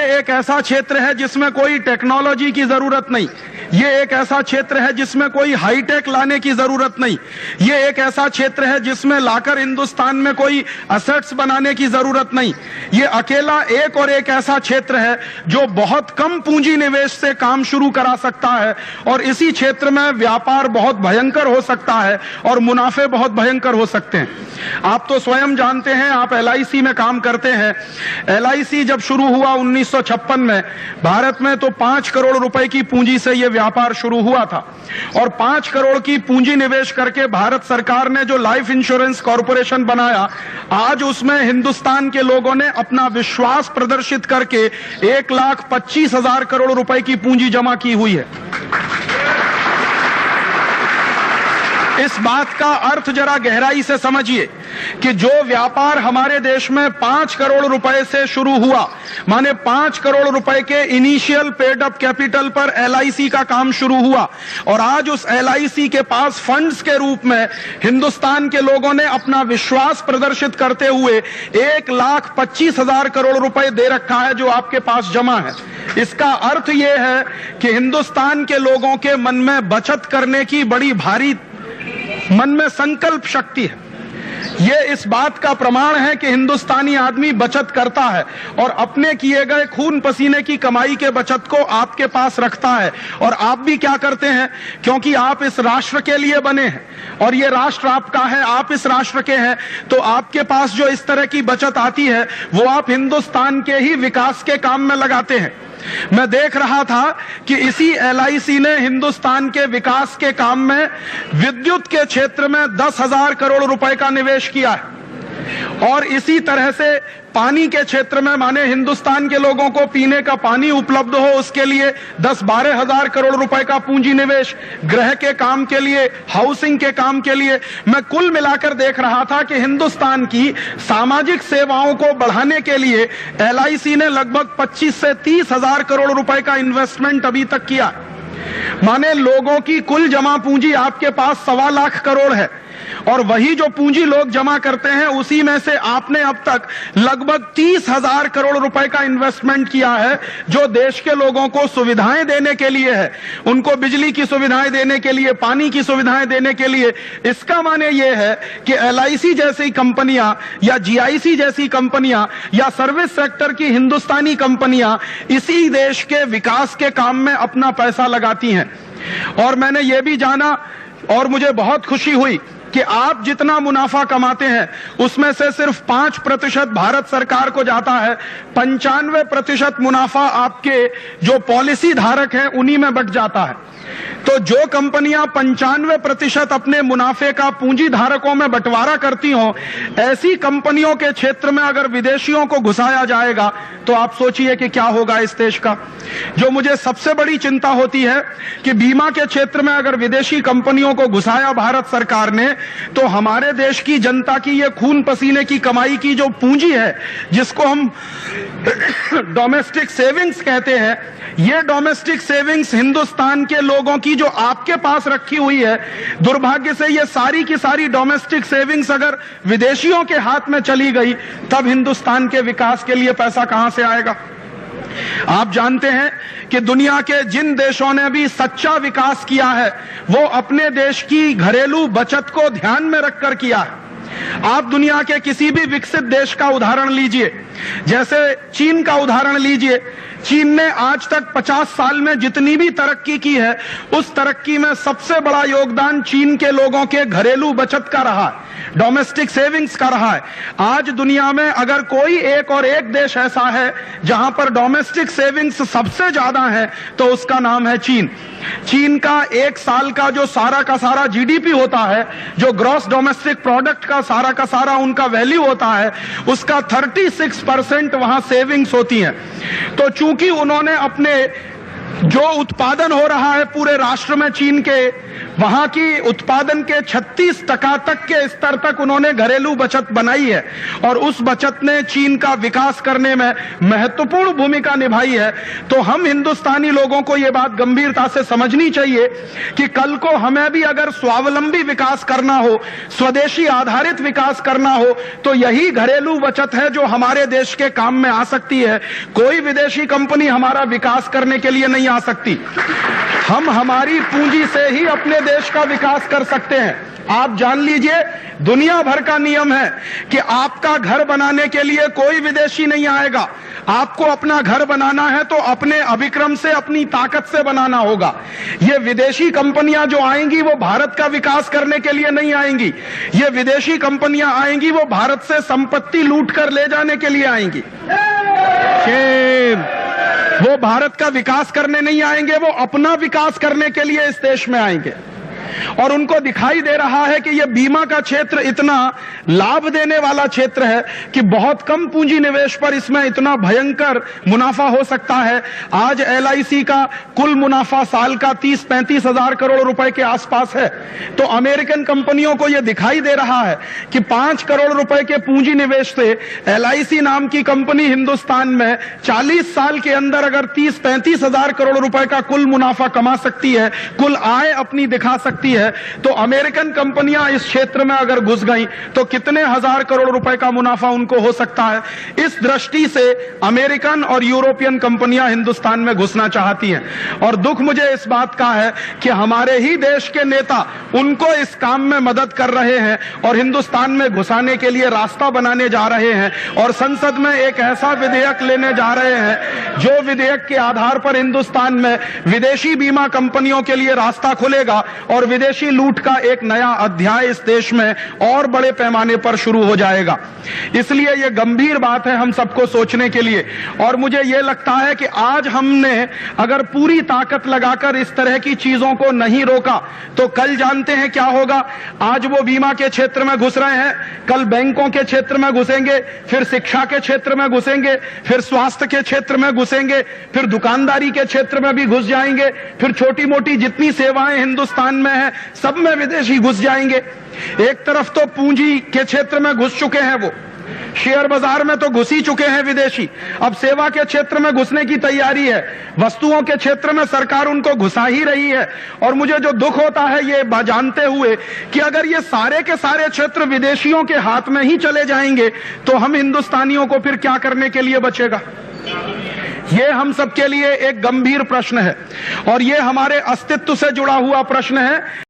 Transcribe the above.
एक ऐसा क्षेत्र है जिसमें कोई टेक्नोलॉजी की जरूरत नहीं, ये एक ऐसा क्षेत्र है जिसमें कोई हाईटेक लाने की जरूरत नहीं, ये एक ऐसा क्षेत्र है जिसमें लाकर हिंदुस्तान में कोई असेट्स बनाने की जरूरत नहीं। ये अकेला एक और एक ऐसा क्षेत्र है जो बहुत कम पूंजी निवेश से काम शुरू करा सकता है और इसी क्षेत्र में व्यापार बहुत भयंकर हो सकता है और मुनाफे बहुत भयंकर हो सकते हैं। आप तो स्वयं जानते हैं, आप LIC में काम करते हैं। LIC जब शुरू हुआ 1956 में भारत में, तो 5 करोड़ रुपए की पूंजी से यह व्यापार शुरू हुआ था और 5 करोड़ की पूंजी निवेश करके भारत सरकार ने जो लाइफ इंश्योरेंस कॉर्पोरेशन बनाया, आज उसमें हिंदुस्तान के लोगों ने अपना विश्वास प्रदर्शित करके 1,25,000 करोड़ रुपए की पूंजी जमा की हुई है। इस बात का अर्थ जरा गहराई से समझिए कि जो व्यापार हमारे देश में 5 करोड़ रुपए से शुरू हुआ, माने 5 करोड़ रुपए के इनिशियल पेड अप कैपिटल पर LIC का काम शुरू हुआ और आज उस LIC के पास फंड्स के रूप में हिंदुस्तान के लोगों ने अपना विश्वास प्रदर्शित करते हुए 1,25,000 करोड़ रुपए दे रखा है जो आपके पास जमा है। इसका अर्थ यह है कि हिंदुस्तान के लोगों के मन में बचत करने की बड़ी भारी मन में संकल्प शक्ति है। ये इस बात का प्रमाण है कि हिंदुस्तानी आदमी बचत करता है और अपने किए गए खून पसीने की कमाई के बचत को आपके पास रखता है। और आप भी क्या करते हैं, क्योंकि आप इस राष्ट्र के लिए बने हैं और ये राष्ट्र आपका है, आप इस राष्ट्र के हैं, तो आपके पास जो इस तरह की बचत आती है वो आप हिंदुस्तान के ही विकास के काम में लगाते हैं। मैं देख रहा था कि इसी LIC ने हिंदुस्तान के विकास के काम में विद्युत के क्षेत्र में 10,000 करोड़ रुपए का निवेश किया है और इसी तरह से पानी के क्षेत्र में, माने हिंदुस्तान के लोगों को पीने का पानी उपलब्ध हो उसके लिए 10-12 हजार करोड़ रुपए का पूंजी निवेश, गृह के काम के लिए, हाउसिंग के काम के लिए। मैं कुल मिलाकर देख रहा था कि हिंदुस्तान की सामाजिक सेवाओं को बढ़ाने के लिए LIC ने लगभग 25 से 30 हजार करोड़ रुपए का इन्वेस्टमेंट अभी तक किया। माने लोगों की कुल जमा पूंजी आपके पास 1.25 लाख करोड़ है और वही जो पूंजी लोग जमा करते हैं उसी में से आपने अब तक लगभग 30,000 करोड़ रुपए का इन्वेस्टमेंट किया है जो देश के लोगों को सुविधाएं देने के लिए है, उनको बिजली की सुविधाएं देने के लिए, पानी की सुविधाएं देने के लिए। इसका माने ये है कि LIC जैसी कंपनियां या GIC जैसी कंपनियां या सर्विस सेक्टर की हिंदुस्तानी कंपनियां इसी देश के विकास के काम में अपना पैसा लगाती हैं। और मैंने ये भी जाना और मुझे बहुत खुशी हुई कि आप जितना मुनाफा कमाते हैं उसमें से सिर्फ 5% भारत सरकार को जाता है, 95% मुनाफा आपके जो पॉलिसी धारक हैं उन्हीं में बट जाता है। तो जो कंपनियां 95% अपने मुनाफे का पूंजी धारकों में बंटवारा करती हों, ऐसी कंपनियों के क्षेत्र में अगर विदेशियों को घुसाया जाएगा तो आप सोचिए कि क्या होगा इस देश का। जो मुझे सबसे बड़ी चिंता होती है कि बीमा के क्षेत्र में अगर विदेशी कंपनियों को घुसाया भारत सरकार ने, तो हमारे देश की जनता की ये खून पसीने की कमाई की जो पूंजी है, जिसको हम डोमेस्टिक सेविंग्स कहते हैं, ये डोमेस्टिक सेविंग्स हिंदुस्तान के लोगों की जो आपके पास रखी हुई है, दुर्भाग्य से ये सारी की सारी डोमेस्टिक सेविंग्स अगर विदेशियों के हाथ में चली गई, तब हिंदुस्तान के विकास के लिए पैसा कहां से आएगा। आप जानते हैं कि दुनिया के जिन देशों ने भी सच्चा विकास किया है वो अपने देश की घरेलू बचत को ध्यान में रखकर किया है। आप दुनिया के किसी भी विकसित देश का उदाहरण लीजिए, जैसे चीन का उदाहरण लीजिए। चीन ने आज तक 50 साल में जितनी भी तरक्की की है, उस तरक्की में सबसे बड़ा योगदान चीन के लोगों के घरेलू बचत का रहा है, डोमेस्टिक सेविंग्स का रहा है। आज दुनिया में अगर कोई एक और एक देश ऐसा है जहां पर डोमेस्टिक सेविंग्स सबसे ज्यादा है तो उसका नाम है चीन। चीन का एक साल का जो सारा का सारा GDP होता है, जो ग्रॉस डोमेस्टिक प्रोडक्ट का सारा उनका वैल्यू होता है, उसका 36% वहां सेविंग्स होती हैं। तो चूंकि उन्होंने अपने जो उत्पादन हो रहा है पूरे राष्ट्र में चीन के, वहां की उत्पादन के 36% तक के स्तर तक उन्होंने घरेलू बचत बनाई है और उस बचत ने चीन का विकास करने में महत्वपूर्ण भूमिका निभाई है। तो हम हिंदुस्तानी लोगों को यह बात गंभीरता से समझनी चाहिए कि कल को हमें भी अगर स्वावलंबी विकास करना हो, स्वदेशी आधारित विकास करना हो, तो यही घरेलू बचत है जो हमारे देश के काम में आ सकती है। कोई विदेशी कंपनी हमारा विकास करने के लिए नहीं आ सकती। हम हमारी पूंजी से ही अपने देश का विकास कर सकते हैं। आप जान लीजिए, दुनिया भर का नियम है कि आपका घर बनाने के लिए कोई विदेशी नहीं आएगा। आपको अपना घर बनाना है तो अपने अभिक्रम से, अपनी ताकत से बनाना होगा। ये विदेशी कंपनियां जो आएंगी वो भारत का विकास करने के लिए नहीं आएंगी। ये विदेशी कंपनियां आएंगी वो भारत से संपत्ति लूट कर ले जाने के लिए आएंगी। वो भारत का विकास करने नहीं आएंगे, वो अपना विकास करने के लिए इस देश में आएंगे। और उनको दिखाई दे रहा है कि यह बीमा का क्षेत्र इतना लाभ देने वाला क्षेत्र है कि बहुत कम पूंजी निवेश पर इसमें इतना भयंकर मुनाफा हो सकता है। आज LIC का कुल मुनाफा साल का 30-35 हजार करोड़ रुपए के आसपास है। तो अमेरिकन कंपनियों को यह दिखाई दे रहा है कि 5 करोड़ रुपए के पूंजी निवेश से LIC नाम की कंपनी हिंदुस्तान में 40 साल के अंदर अगर 30-35 हजार करोड़ रुपए का कुल मुनाफा कमा सकती है, कुल आय अपनी दिखा सकती है, तो अमेरिकन कंपनियां इस क्षेत्र में अगर घुस गई तो कितने हजार करोड़ रुपए का मुनाफा उनको हो सकता है। इस दृष्टि से अमेरिकन और यूरोपियन कंपनियां हिंदुस्तान में घुसना चाहती हैं। और दुख मुझे इस बात का है कि हमारे ही देश के नेता उनको इस काम में मदद कर रहे हैं और हिंदुस्तान में घुसाने के लिए रास्ता बनाने जा रहे हैं और संसद में एक ऐसा विधेयक लेने जा रहे हैं जो विधेयक के आधार पर हिंदुस्तान में विदेशी बीमा कंपनियों के लिए रास्ता खुलेगा और विदेशी लूट का एक नया अध्याय इस देश में और बड़े पैमाने पर शुरू हो जाएगा। इसलिए यह गंभीर बात है हम सबको सोचने के लिए। और मुझे यह लगता है कि आज हमने अगर पूरी ताकत लगाकर इस तरह की चीजों को नहीं रोका तो कल जानते हैं क्या होगा। आज वो बीमा के क्षेत्र में घुस रहे हैं, कल बैंकों के क्षेत्र में घुसेंगे, फिर शिक्षा के क्षेत्र में घुसेंगे, फिर स्वास्थ्य के क्षेत्र में घुसेंगे, फिर दुकानदारी के क्षेत्र में भी घुस जाएंगे, फिर छोटी मोटी जितनी सेवाएं हिंदुस्तान में है सब में विदेशी घुस जाएंगे। एक तरफ तो पूंजी के क्षेत्र में घुस चुके हैं, वो शेयर बाजार में तो घुस ही चुके हैं विदेशी, अब सेवा के क्षेत्र में घुसने की तैयारी है, वस्तुओं के क्षेत्र में सरकार उनको घुसा ही रही है। और मुझे जो दुख होता है ये जानते हुए कि अगर ये सारे के सारे क्षेत्र विदेशियों के हाथ में ही चले जाएंगे तो हम हिंदुस्तानियों को फिर क्या करने के लिए बचेगा। ये हम सबके लिए एक गंभीर प्रश्न है और ये हमारे अस्तित्व से जुड़ा हुआ प्रश्न है।